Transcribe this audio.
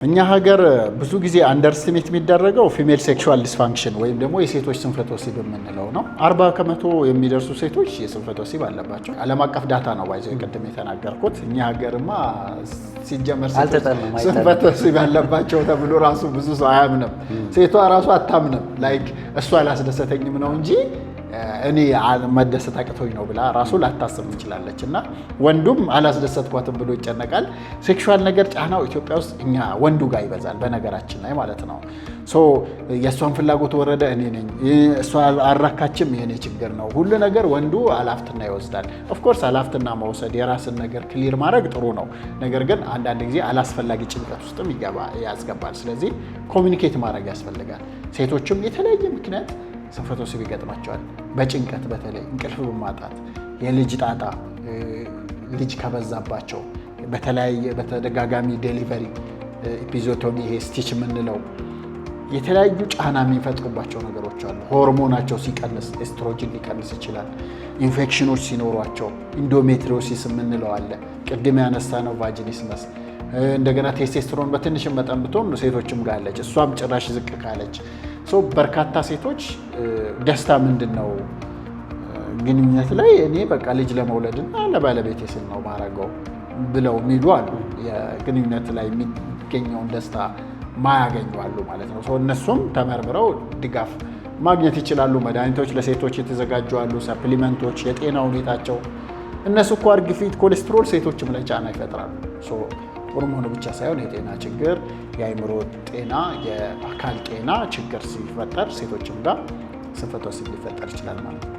እኛ ሀገር ብዙ ጊዜ አንደርስቲሜት የሚደረገው ፊሜል ሴክሹዋል ዲስፋንክሽን ወይም ደግሞ የሴቶች ስንፈተ ወሲብ የምንለው ነው። 40% የሚደርሱ ሴቶች የስንፈተ ወሲብ አለባቸው። ዓለም አቀፍ ዳታ ነው ባይዘው ቅድም የተናገርኩት። እኛ ሀገርማ ሲጀመር ስንፈተ ወሲብ ያለባቸው ተብሎ ራሱ ብዙ ሰው አያምንም። ሴቷ ራሱ አታምንም። ላይክ እሷ አላስደሰተኝም ነው እንጂ እኔ መደሰት አቅቶኝ ነው ብላ ራሱ ላታስብ ትችላለች። እና ወንዱም አላስደሰትኳትም ብሎ ይጨነቃል። ሴክሹዋል ነገር ጫናው ኢትዮጵያ ውስጥ እኛ ወንዱ ጋር ይበዛል በነገራችን ላይ ማለት ነው። ሶ የእሷን ፍላጎት ወረደ እኔ ነኝ፣ እሷ አራካችም የኔ ችግር ነው። ሁሉ ነገር ወንዱ አላፍትና ይወስዳል። ኦፍኮርስ አላፍትና መውሰድ የራስን ነገር ክሊር ማድረግ ጥሩ ነው። ነገር ግን አንዳንድ ጊዜ አላስፈላጊ ጭንቀት ውስጥም ያስገባል። ስለዚህ ኮሚኒኬት ማድረግ ያስፈልጋል። ሴቶችም የተለያየ ምክንያት ስንፈተ ወሲብ ይገጥማቸዋል። በጭንቀት በተለይ እንቅልፍ በማጣት የልጅ ጣጣ፣ ልጅ ከበዛባቸው፣ በተደጋጋሚ ዴሊቨሪ ኤፒዞቶሚ፣ ይሄ ስቲች የምንለው የተለያዩ ጫና የሚፈጥሩባቸው ነገሮች አሉ። ሆርሞናቸው ሲቀንስ ኤስትሮጅን ሊቀንስ ይችላል። ኢንፌክሽኖች ሲኖሯቸው ኢንዶሜትሪዮሲስ የምንለው አለ። ቅድም ያነሳ ነው ቫጂኒስመስ። እንደገና ቴስቴስትሮን በትንሽም መጠን ብትሆን ሴቶችም ጋር አለች። እሷም ጭራሽ ዝቅ ካለች በርካታ ሴቶች ደስታ ምንድን ነው ግንኙነት ላይ እኔ በቃ ልጅ ለመውለድና ለባለቤቴ ስል ነው ማረገው ብለው የሚሉ አሉ። የግንኙነት ላይ የሚገኘውን ደስታ ማያገኙ አሉ ማለት ነው። እነሱም ተመርምረው ድጋፍ ማግኘት ይችላሉ። መድኃኒቶች ለሴቶች የተዘጋጁ አሉ፣ ሰፕሊመንቶች፣ የጤና ሁኔታቸው እነሱ ስኳር፣ ግፊት፣ ኮሌስትሮል ሴቶችም ላይ ጫና ይፈጥራሉ። ሆርሞኑ ብቻ ሳይሆን የጤና ችግር፣ የአእምሮ ጤና፣ የአካል ጤና ችግር ሲፈጠር ሴቶችም ጋር ስንፈተ ወሲብ ሊፈጠር ይችላል ማለት ነው።